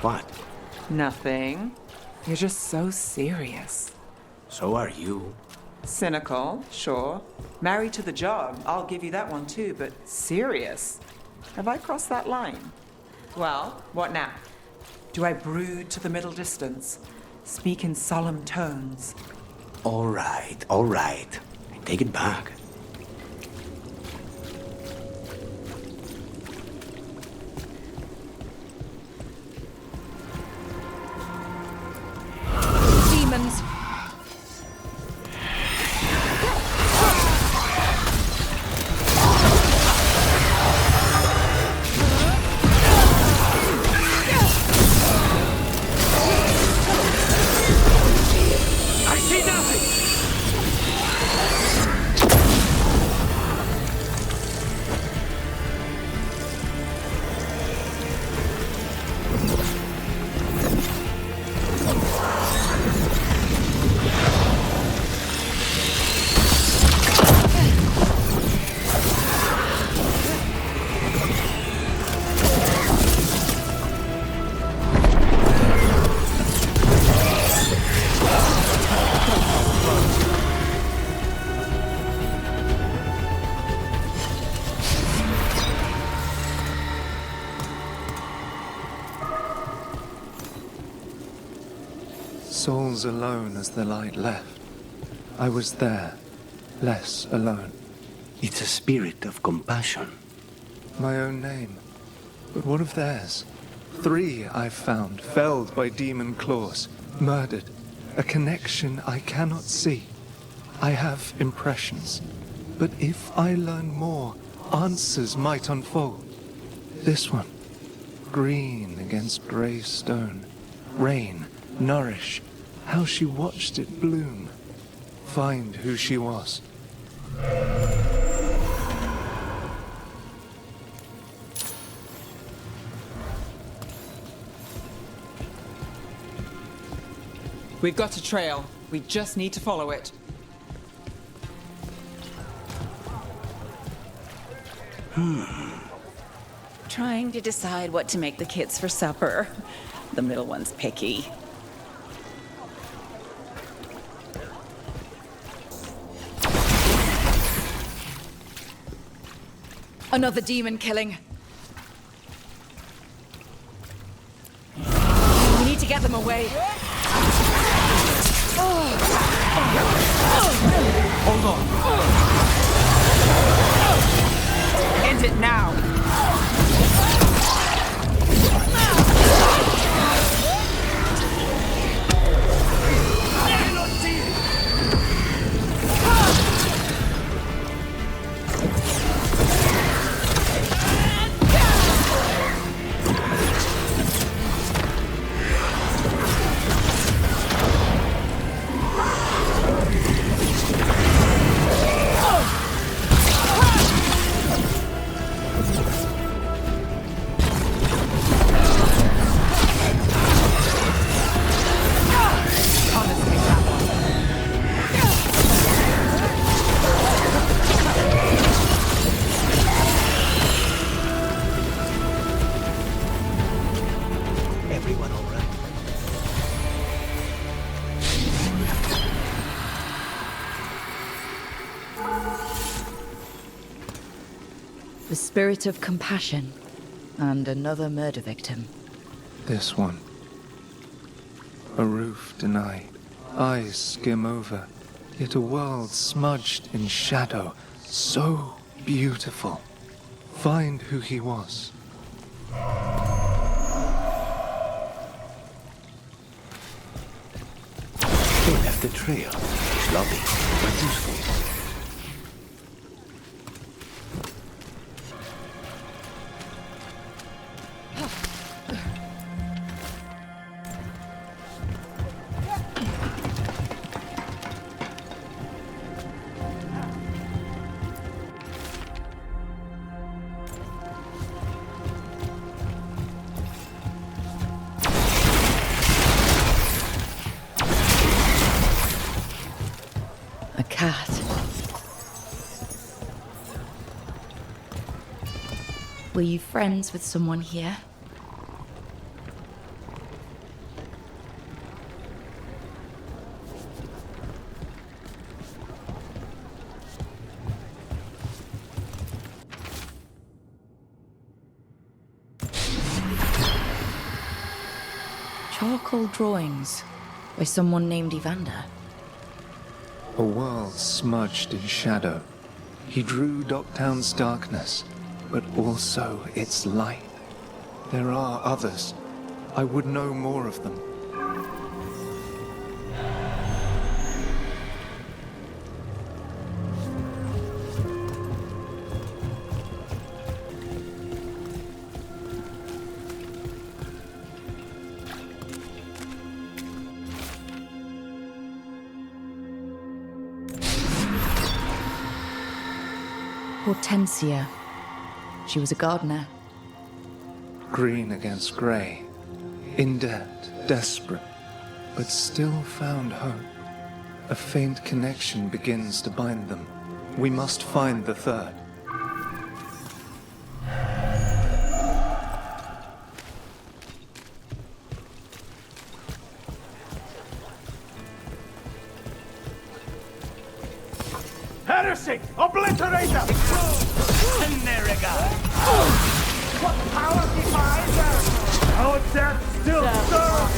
What? Nothing. You're just so serious. So are you. Cynical, sure. Married to the job, I'll give you that one too, but serious? Have I crossed that line? Well, what now? Do I brood to the middle distance? Speak in solemn tones? All right. I take it back. Demons! I see nothing! Souls alone as the light left. I was there, less alone. It's a spirit of compassion. My own name. But what of theirs? 3 I've found, felled by demon claws, murdered. A connection I cannot see. I have impressions. But if I learn more, answers might unfold. This one, green against grey stone. Rain, nourish, how she watched it bloom. Find who she was. We've got a trail. We just need to follow it. Trying to decide what to make the kids for supper. The middle one's picky. Another demon killing. We need to get them away. Hold on. End it now. The spirit of compassion. And another murder victim. This one. A roof denied. Eyes skim over. Yet a world smudged in shadow. So beautiful. Find who he was. They left the trail. Sloppy, but useful. A cat. Were you friends with someone here? charcoal drawings by someone named Evander. A world smudged in shadow. He drew Docktown's darkness, but also its light. There are others. I would know more of them. Hortensia. She was a gardener. Green against grey. In debt, desperate, but still found hope. A faint connection begins to bind them. We must find the third. Heresy! Obliterator! What power defies us? Our death still serves!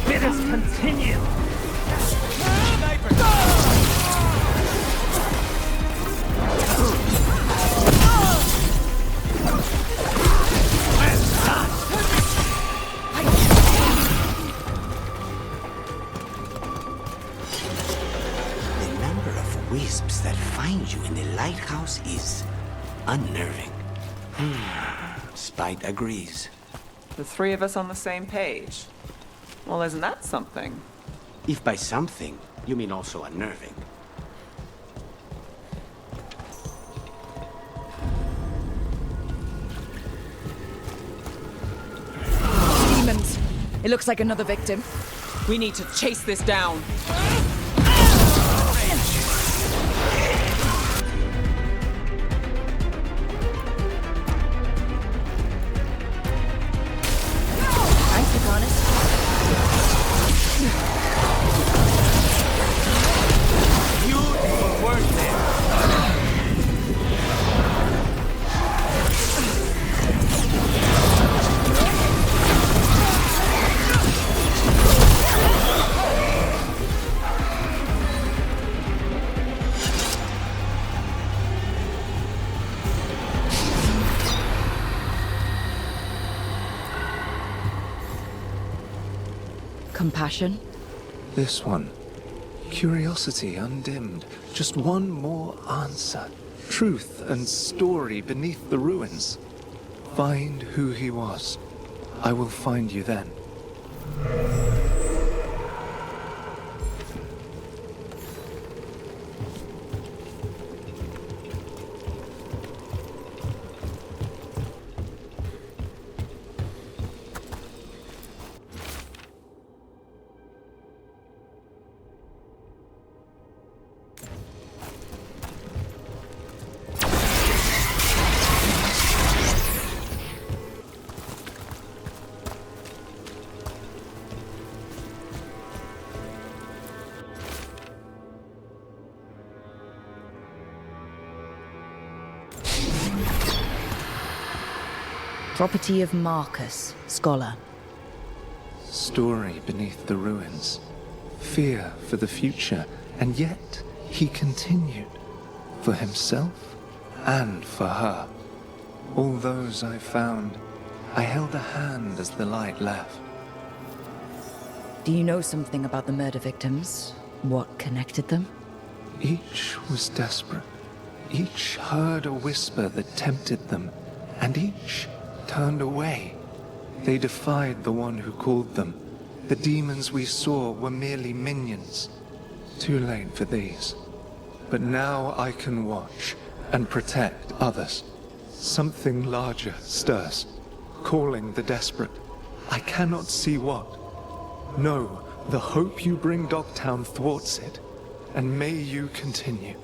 Bid us continue! Wisps that find you in the lighthouse is unnerving. Spite agrees. The three of us on the same page. Well, isn't that something? If by something, you mean also unnerving. Demons. It looks like another victim. We need to chase this down. Compassion? This one. Curiosity undimmed. Just one more answer. Truth and story beneath the ruins. Find who he was. I will find you then. Property of Marcus, scholar. Story beneath the ruins. Fear for the future, and yet he continued. For himself and for her. All those I found, I held a hand as the light left. Do you know something about the murder victims? What connected them? Each was desperate. Each heard a whisper that tempted them, and each turned away. They defied the one who called them. The demons we saw were merely minions. Too late for these. But now I can watch and protect others. Something larger stirs, calling the desperate. I cannot see what. No, the hope you bring Docktown thwarts it, and may you continue.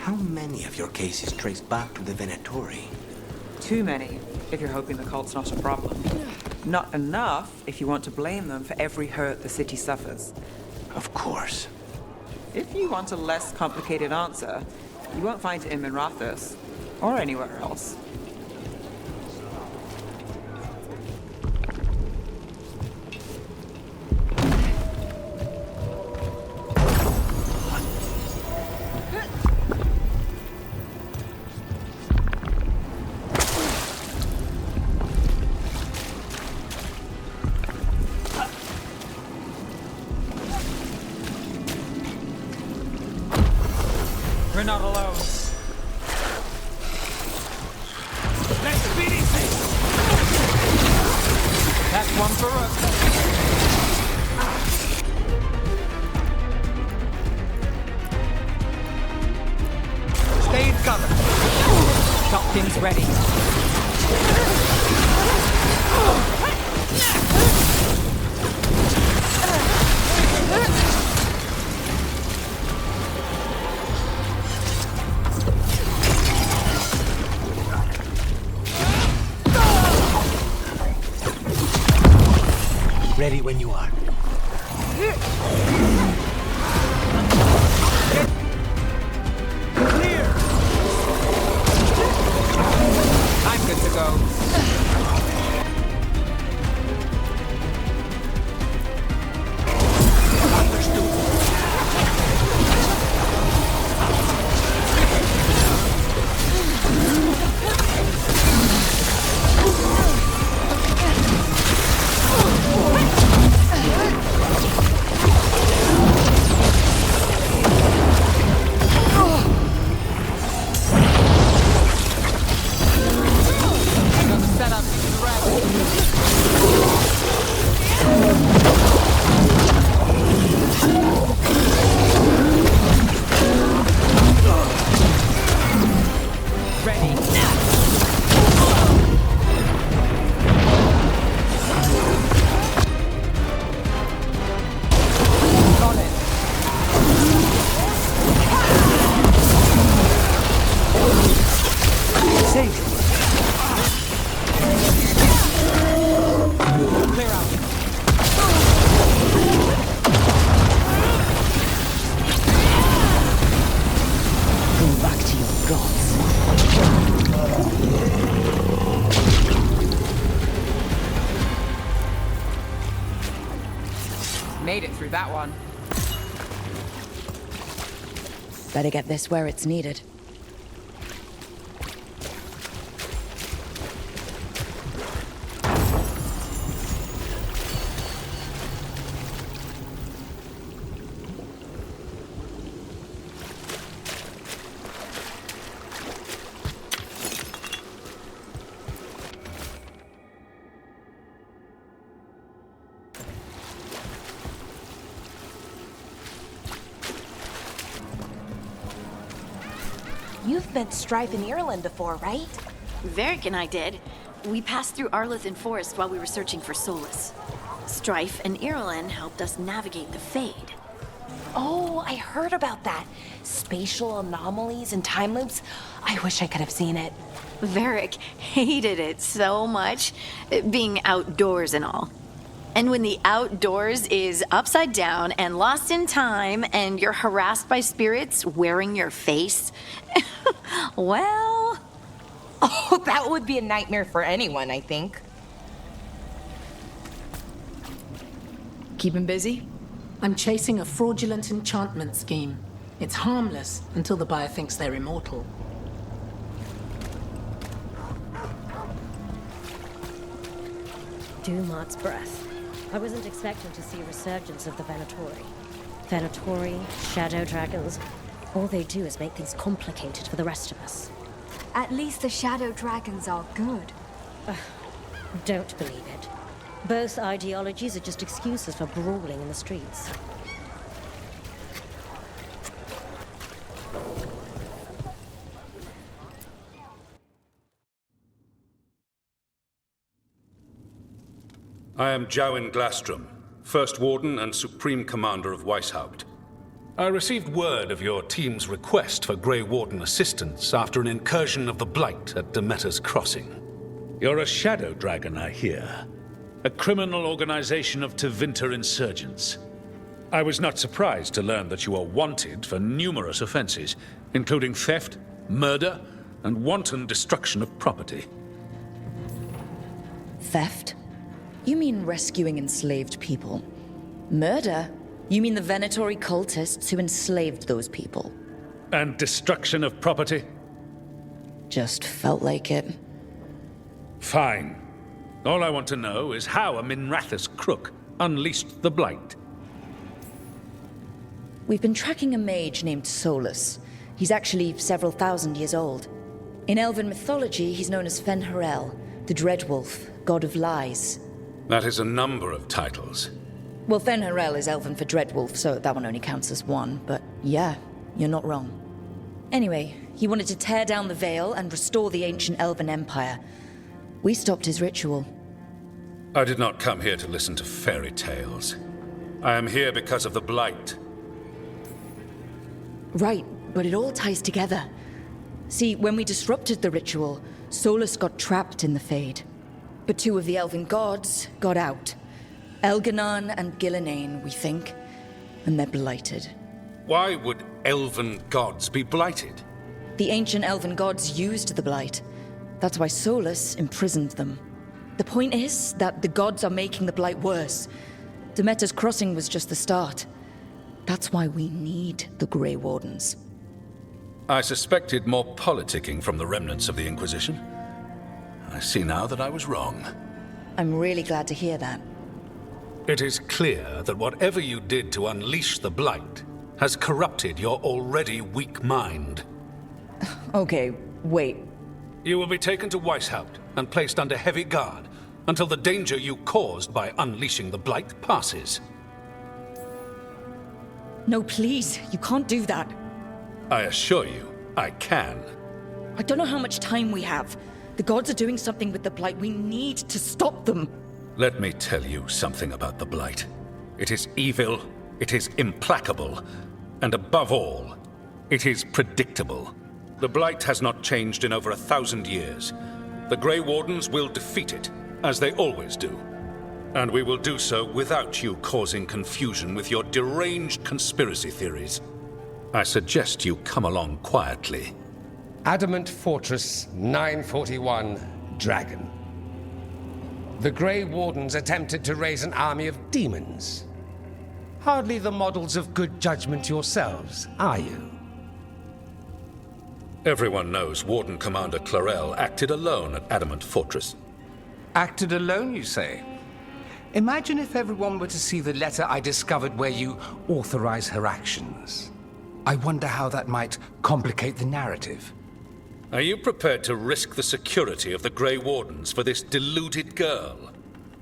How many of your cases trace back to the Venatori? Too many, if you're hoping the cult's not a problem. Not enough if you want to blame them for every hurt the city suffers. Of course. If you want a less complicated answer, you won't find it in Minrathous, or anywhere else. We're not alone. Let's finish this! That's one for us. Stay in cover. Top things ready. Ready when you are. Clear! I'm good to go. Made it through that one. Better get this where it's needed. You've met Strife in Ireland before, right? Varric and I did. We passed through Arlothan Forest while we were searching for Solace. Strife and Ireland helped us navigate the Fade. Oh, I heard about that. Spatial anomalies and time loops. I wish I could have seen it. Varric hated it so much, being outdoors and all. And when the outdoors is upside down and lost in time and you're harassed by spirits wearing your face, well... Oh, that would be a nightmare for anyone, I think. Keep him busy? I'm chasing a fraudulent enchantment scheme. It's harmless until the buyer thinks they're immortal. Dumart's breath. I wasn't expecting to see a resurgence of the Venatori. Venatori, shadow dragons, all they do is make things complicated for the rest of us. At least the shadow dragons are good. Don't believe it. Both ideologies are just excuses for brawling in the streets. I am Jowin Glastrom, First Warden and Supreme Commander of Weishaupt. I received word of your team's request for Grey Warden assistance after an incursion of the Blight at Demeter's Crossing. You're a shadow dragon, I hear. A criminal organization of Tevinter insurgents. I was not surprised to learn that you are wanted for numerous offenses, including theft, murder, and wanton destruction of property. Theft? You mean rescuing enslaved people? Murder? You mean the Venatori cultists who enslaved those people? And destruction of property? Just felt like it. Fine. All I want to know is how a Minrathous crook unleashed the Blight. We've been tracking a mage named Solus. He's actually several thousand years old. In Elven mythology, he's known as Fen'Harel, the Dreadwolf, god of lies. That is a number of titles. Well, Fen'Harel is Elven for Dreadwolf, so that one only counts as one, but yeah, you're not wrong. Anyway, he wanted to tear down the Veil and restore the ancient Elven Empire. We stopped his ritual. I did not come here to listen to fairy tales. I am here because of the Blight. Right, but it all ties together. See, when we disrupted the ritual, Solus got trapped in the Fade. But two of the Elven gods got out. Elganon and Gillenane, we think. And they're blighted. Why would Elven gods be blighted? The ancient Elven gods used the Blight. That's why Solus imprisoned them. The point is that the gods are making the Blight worse. Demeter's Crossing was just the start. That's why we need the Grey Wardens. I suspected more politicking from the remnants of the Inquisition. I see now that I was wrong. I'm really glad to hear that. It is clear that whatever you did to unleash the Blight has corrupted your already weak mind. Okay, wait. You will be taken to Weishaupt and placed under heavy guard until the danger you caused by unleashing the Blight passes. No, please, you can't do that. I assure you, I can. I don't know how much time we have. The gods are doing something with the Blight. We need to stop them. Let me tell you something about the Blight. It is evil, it is implacable, and above all, it is predictable. The Blight has not changed in over 1,000 years. The Grey Wardens will defeat it, as they always do. And we will do so without you causing confusion with your deranged conspiracy theories. I suggest you come along quietly. Adamant Fortress 941 Dragon. The Grey Wardens attempted to raise an army of demons. Hardly the models of good judgment yourselves, are you? Everyone knows Warden Commander Clarel acted alone at Adamant Fortress. Acted alone, you say? Imagine if everyone were to see the letter I discovered where you authorize her actions. I wonder how that might complicate the narrative. Are you prepared to risk the security of the Grey Wardens for this deluded girl?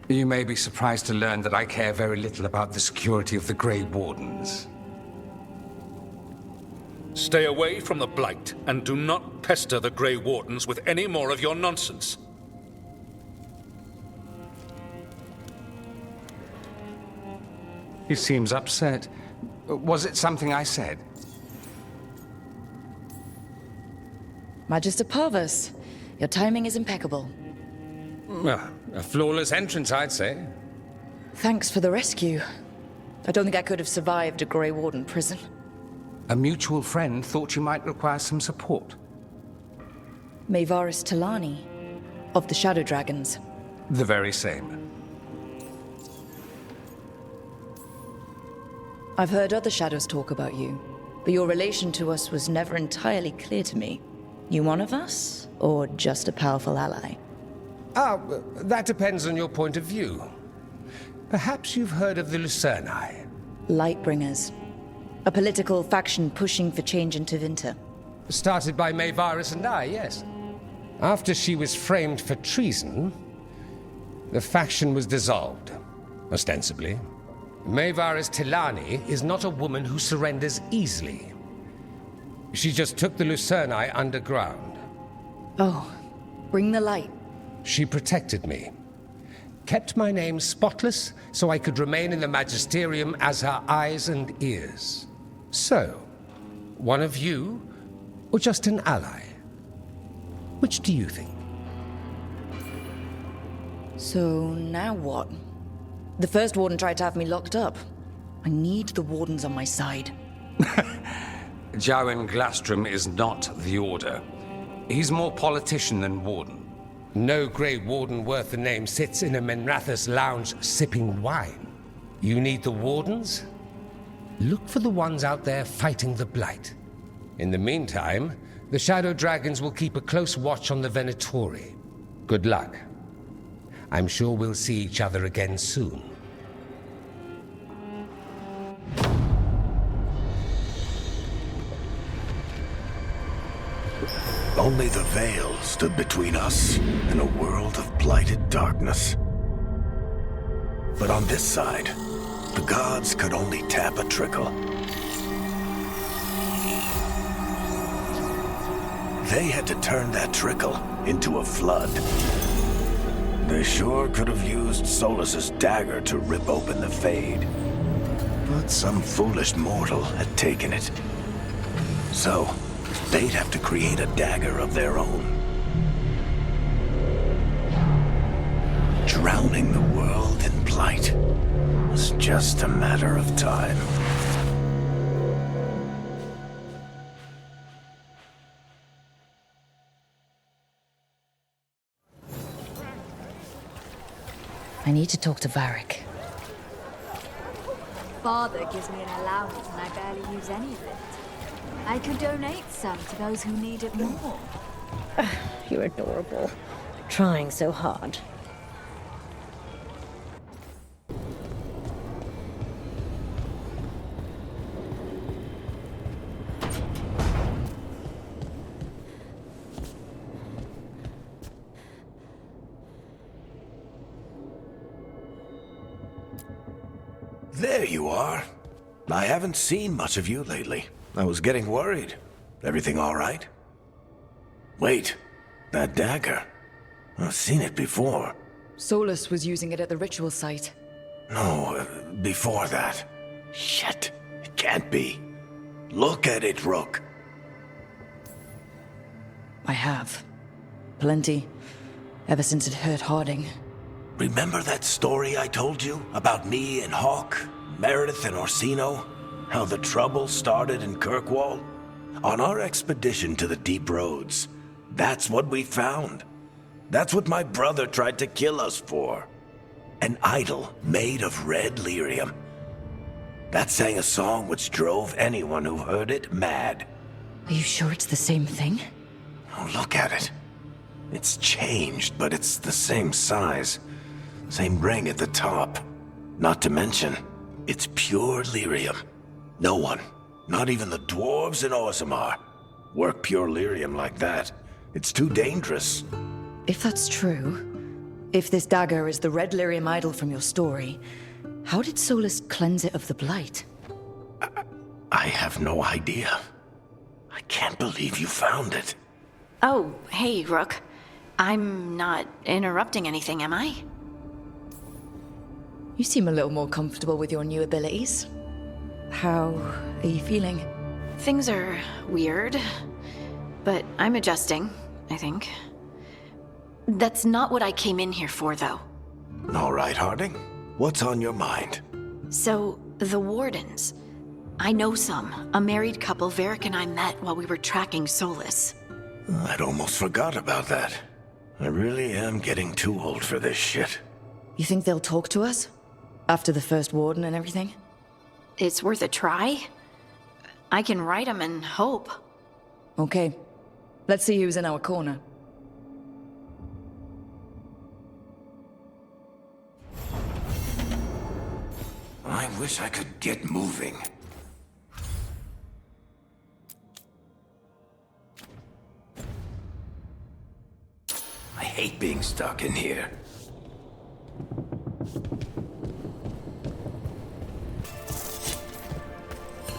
You may be surprised to learn that I care very little about the security of the Grey Wardens. Stay away from the Blight, and do not pester the Grey Wardens with any more of your nonsense. He seems upset. Was it something I said? Magister Parvus, your timing is impeccable. Well, a flawless entrance, I'd say. Thanks for the rescue. I don't think I could have survived a Grey Warden prison. A mutual friend thought you might require some support. Mayvaris Talani, of the Shadow Dragons. The very same. I've heard other Shadows talk about you, but your relation to us was never entirely clear to me. You one of us, or just a powerful ally? That depends on your point of view. Perhaps you've heard of the Lucerni. Lightbringers. A political faction pushing for change in Tevinter. Started by Mayvaris and I, yes. After she was framed for treason, the faction was dissolved, ostensibly. Mayvaris Tilani is not a woman who surrenders easily. She just took the Lucerni underground. Oh, bring the light. She protected me. Kept my name spotless so I could remain in the Magisterium as her eyes and ears. So, one of you, or just an ally? Which do you think? So, now what? The first Warden tried to have me locked up. I need the Wardens on my side. Jowen Glastrom is not the Order. He's more politician than Warden. No Grey Warden worth the name sits in a Menrathus lounge sipping wine. You need the Wardens? Look for the ones out there fighting the Blight. In the meantime, the Shadow Dragons will keep a close watch on the Venatori. Good luck. I'm sure we'll see each other again soon. Only the veil stood between us and a world of blighted darkness. But on this side, the gods could only tap a trickle. They had to turn that trickle into a flood. They sure could have used Solas's dagger to rip open the Fade. But some foolish mortal had taken it. So, they'd have to create a dagger of their own. Drowning the world in blight was just a matter of time. I need to talk to Varric. Father gives me an allowance and I barely use any of it. I could donate some to those who need it more. You're adorable. Trying so hard. There you are. I haven't seen much of you lately. I was getting worried. Everything all right? Wait, that dagger. I've seen it before. Solas was using it at the ritual site. No, before that. Shit, it can't be. Look at it, Rook. I have. Plenty. Ever since it hurt Harding. Remember that story I told you about me and Hawk, Meredith and Orsino? How the trouble started in Kirkwall? On our expedition to the Deep Roads, that's what we found. That's what my brother tried to kill us for. An idol made of red lyrium. That sang a song which drove anyone who heard it mad. Are you sure it's the same thing? Oh, look at it. It's changed, but it's the same size. Same ring at the top. Not to mention, it's pure lyrium. No one, not even the dwarves in Orzammar, work pure lyrium like that. It's too dangerous. If that's true, if this dagger is the red lyrium idol from your story, how did Solas cleanse it of the blight? I have no idea. I can't believe you found it. Oh, hey, Rook. I'm not interrupting anything, am I? You seem a little more comfortable with your new abilities. How are you feeling? Things are weird, but I'm adjusting, I think. That's not what I came in here for, though. All right, Harding. What's on your mind? So, the Wardens. I know some. A married couple Varric and I met while we were tracking Solas. I'd almost forgot about that. I really am getting too old for this shit. You think they'll talk to us? After the first Warden and everything? It's worth a try. I can write them and hope. Okay. Let's see who's in our corner. I wish I could get moving. I hate being stuck in here.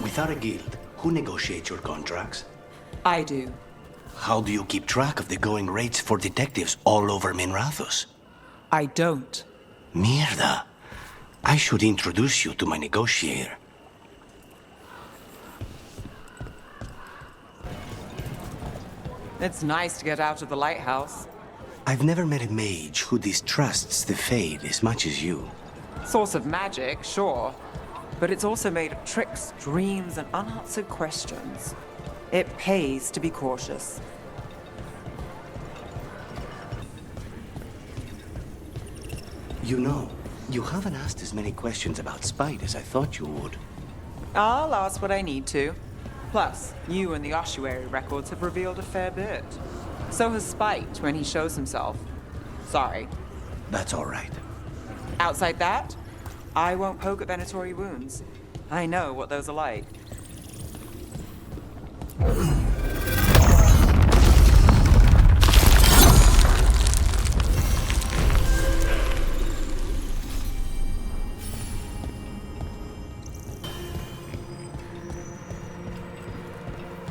Without a guild, who negotiates your contracts? I do. How do you keep track of the going rates for detectives all over Minrathous? I don't. Mierda. I should introduce you to my negotiator. It's nice to get out of the lighthouse. I've never met a mage who distrusts the Fade as much as you. Source of magic, sure. But it's also made of tricks, dreams, and unanswered questions. It pays to be cautious. You know, you haven't asked as many questions about Spite as I thought you would. I'll ask what I need to. Plus, you and the ossuary records have revealed a fair bit. So has Spite when he shows himself. Sorry. That's all right. Outside that, I won't poke at Venatori wounds. I know what those are like.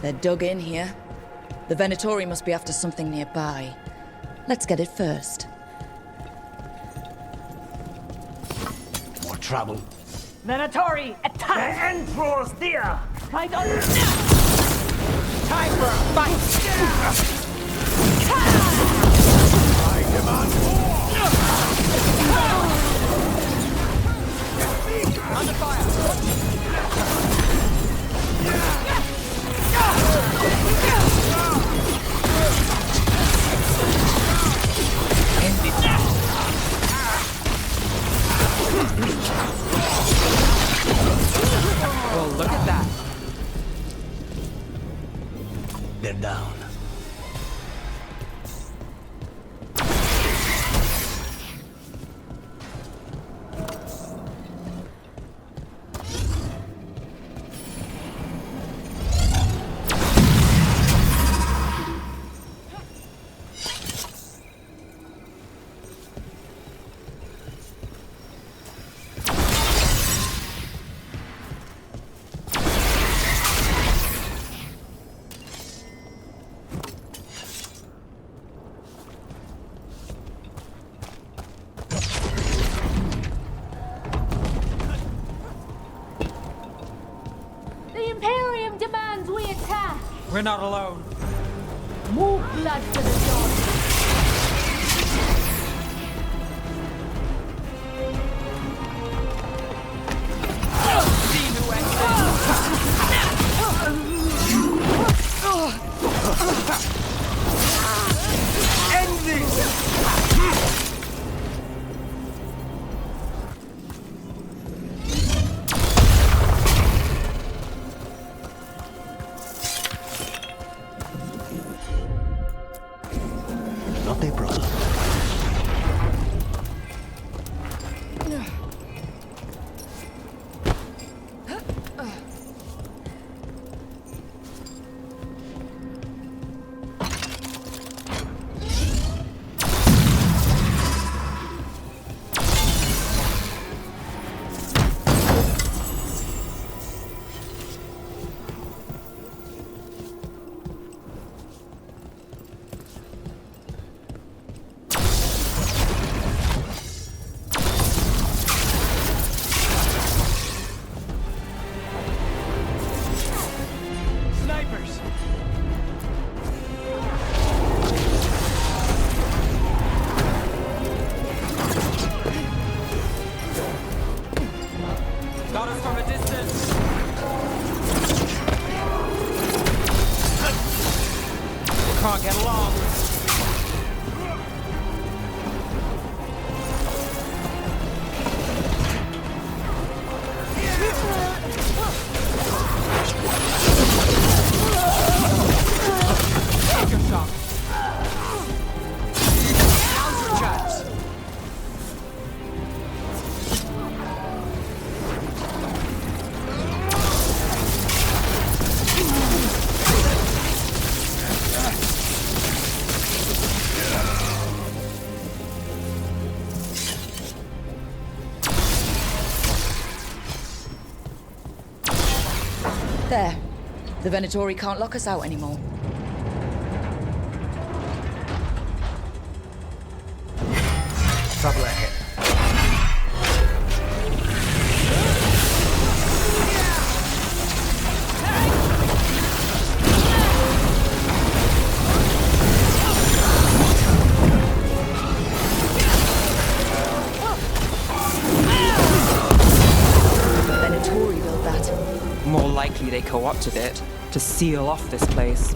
They're dug in here. The Venatori must be after something nearby. Let's get it first. More trouble. Venatori, attack! The Emperor's dear! I don't know! Time for a fight! I demand war! Under fire! End it now! Well, look at that. They're down. We're not alone. More blood for the dog. See who End this! Not a problem. Got us from a distance. Can't get along. Take a shot. Now's your chance. There. The Venatori can't lock us out anymore. Trouble ahead. co-opted it to seal off this place.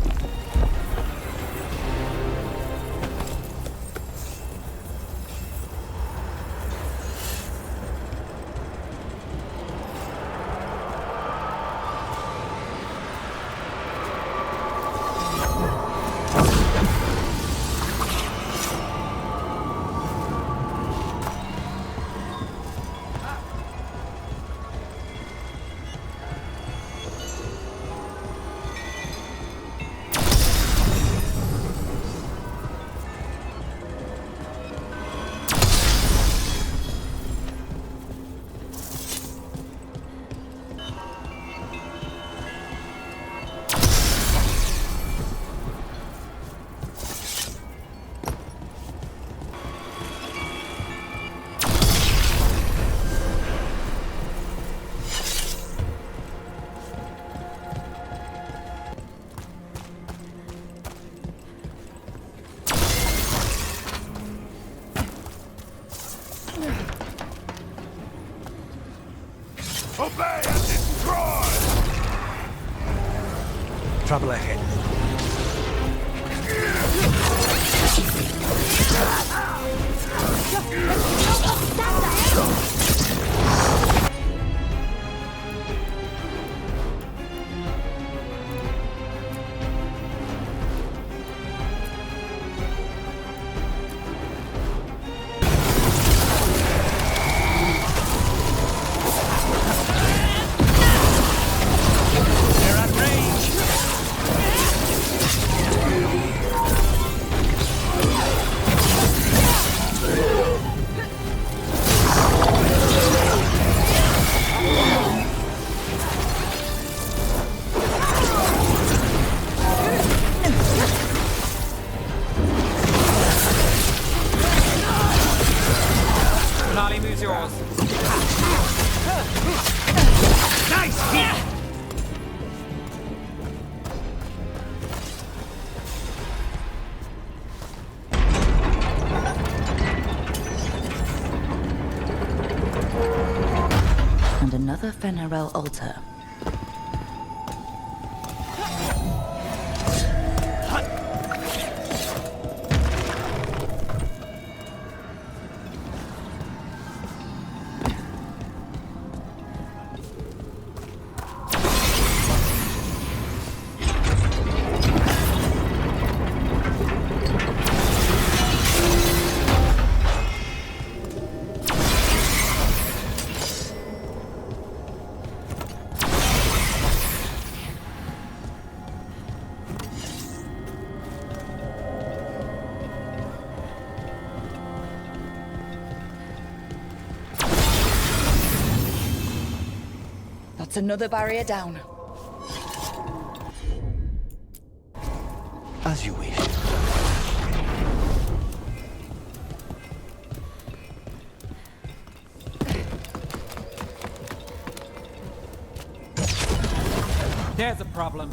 Obey and destroy! Trouble ahead. Qunari moves yours. Nice hit! And another Venerel altar. That's another barrier down. As you wish. There's a problem.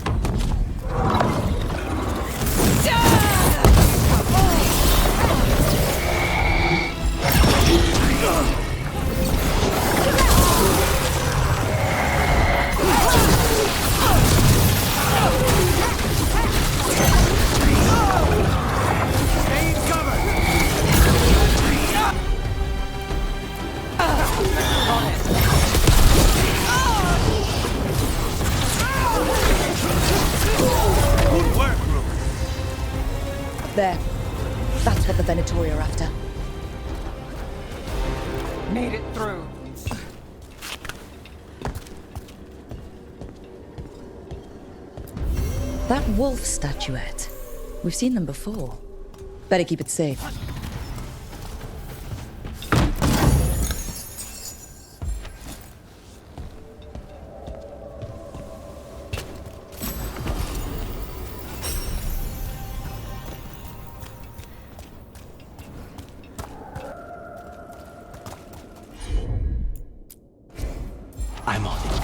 There. That's what the Venatori are after. Made it through. That wolf statuette. We've seen them before. Better keep it safe. I'm on it.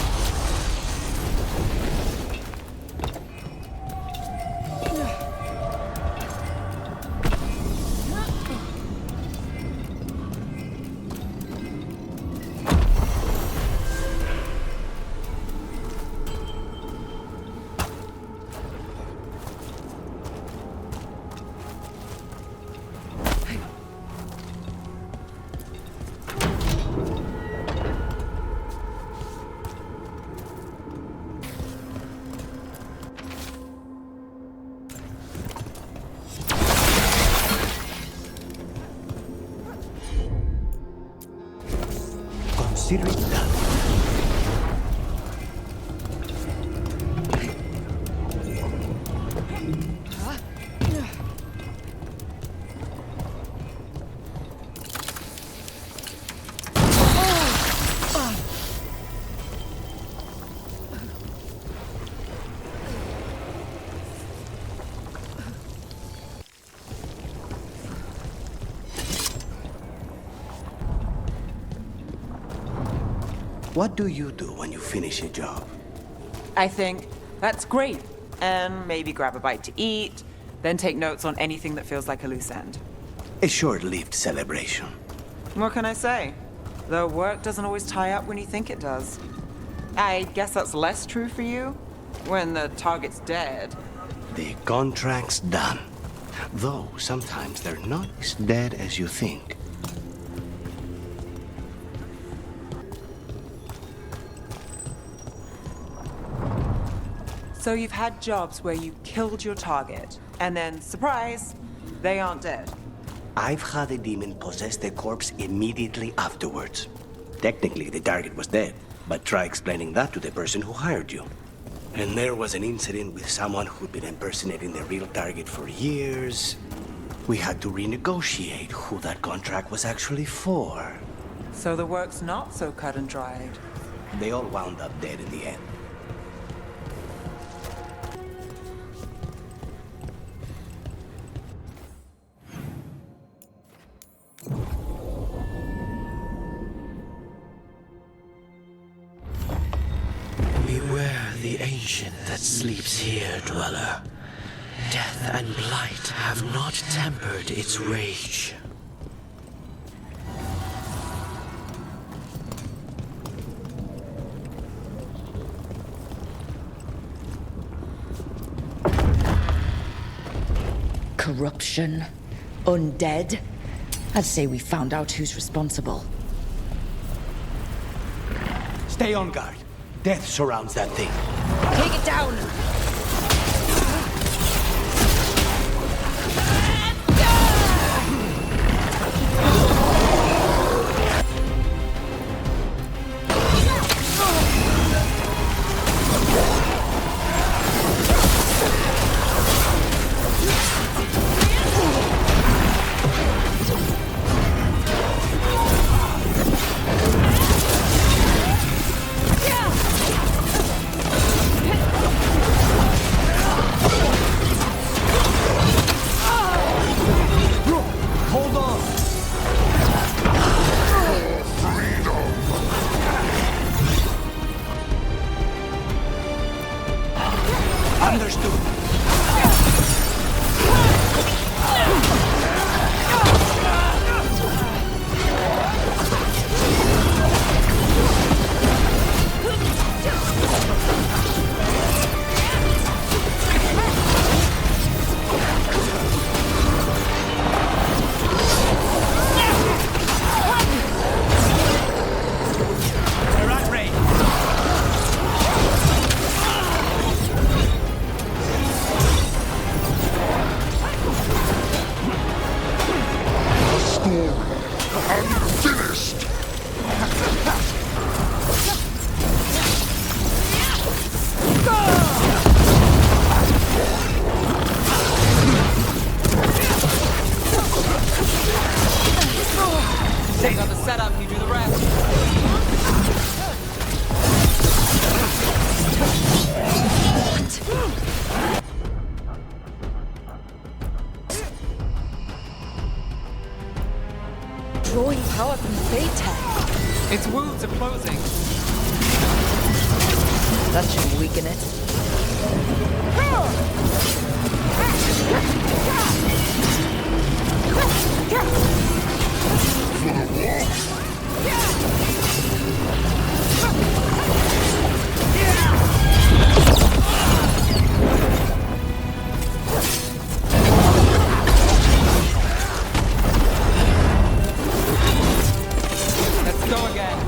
consider it done. What do you do when you finish a job? I think that's great. And maybe grab a bite to eat, then take notes on anything that feels like a loose end. A short-lived celebration. What can I say? The work doesn't always tie up when you think it does. I guess that's less true for you when the target's dead. The contract's done. Though sometimes they're not as dead as you think. So you've had jobs where you killed your target, and then, surprise, they aren't dead. I've had a demon possess the corpse immediately afterwards. Technically, the target was dead, but try explaining that to the person who hired you. And there was an incident with someone who'd been impersonating the real target for years. We had to renegotiate who that contract was actually for. So the work's not so cut and dried. They all wound up dead in the end. Beware the ancient that sleeps here, dweller. Death and blight have not tempered its rage. Corruption, undead. I'd say we found out who's responsible. Stay on guard. Death surrounds that thing. Take it down! Drawing power from Fate. Its wounds are closing. That should weaken it. Let's go again.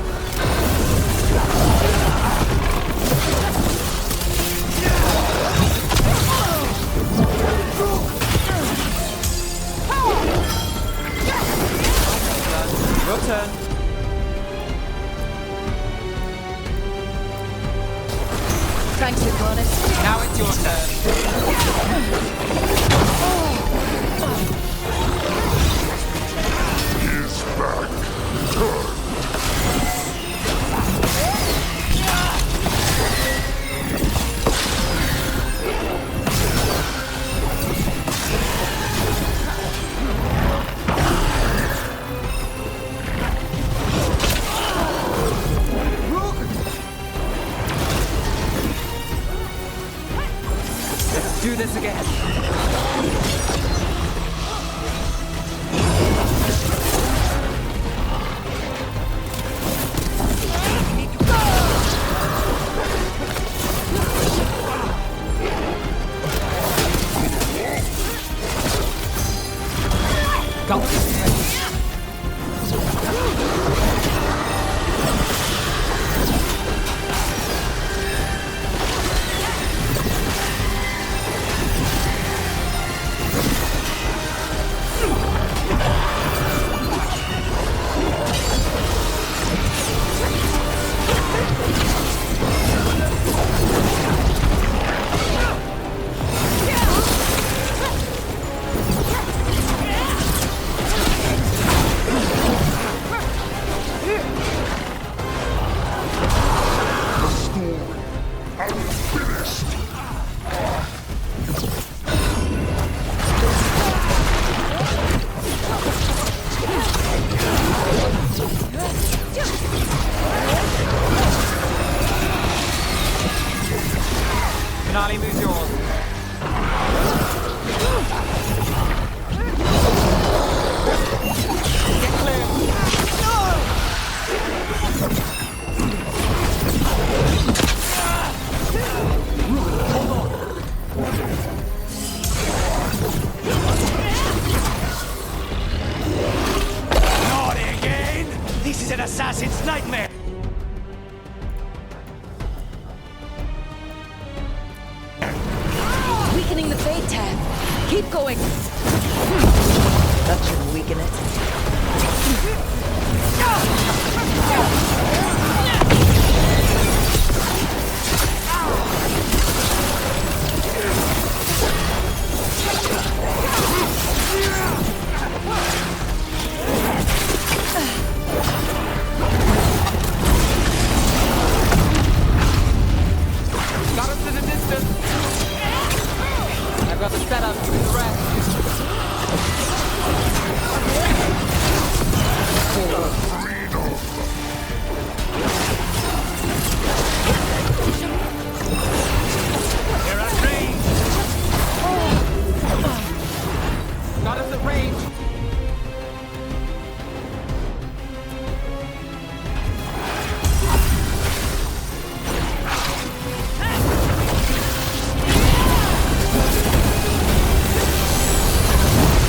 Qunari, move yours. Get clear. Not again! This is an assassin's nightmare! Weakening the fade tab. Keep going. That should weaken it. Got us in the distance. I've got the setup to the rest. They're at range. Got us at range.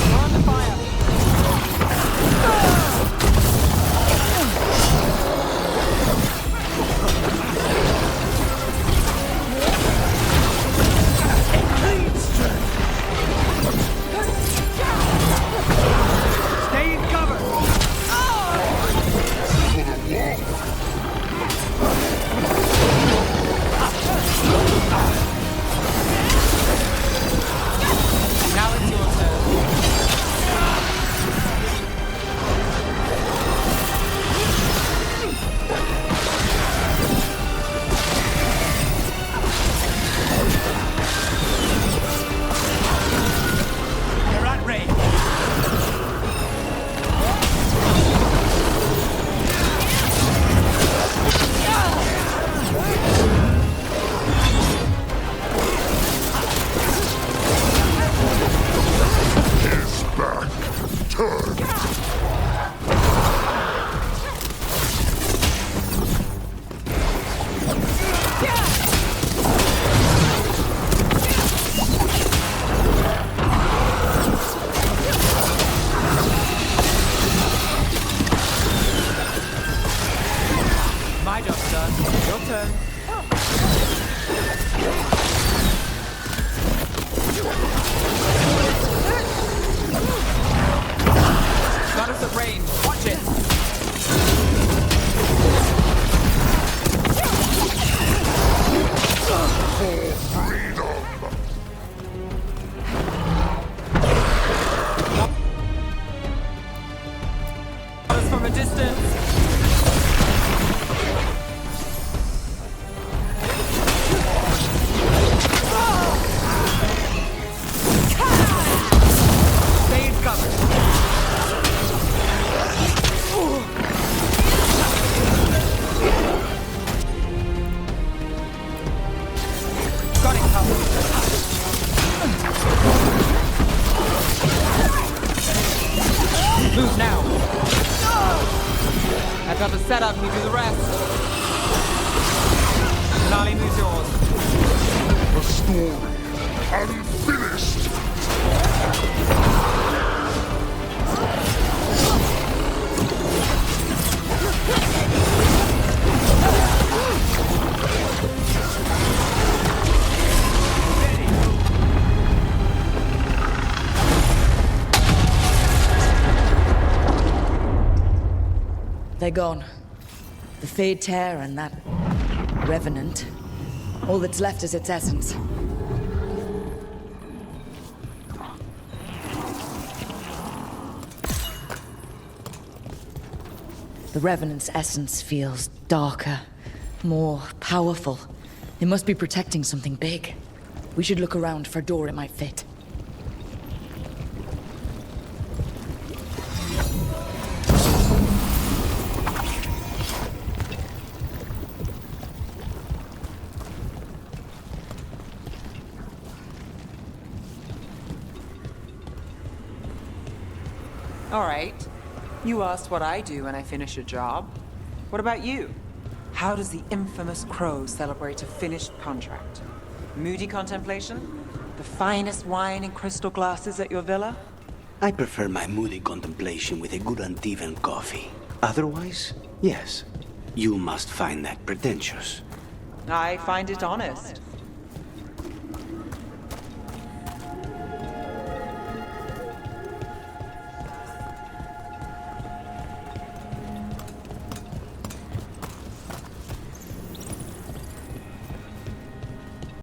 We're on the fire. Move now! I've got the setup, you do the rest. Qunari, move's yours. The story unfinished. They're gone. The Fade Tear and that Revenant. All that's left is its essence. The Revenant's essence feels darker, more powerful. It must be protecting something big. We should look around for a door it might fit. All right. You asked what I do when I finish a job. What about you? How does the infamous Crow celebrate a finished contract? Moody contemplation? The finest wine in crystal glasses at your villa? I prefer my moody contemplation with a good Antivan coffee. Otherwise, yes. You must find that pretentious. I find it honest.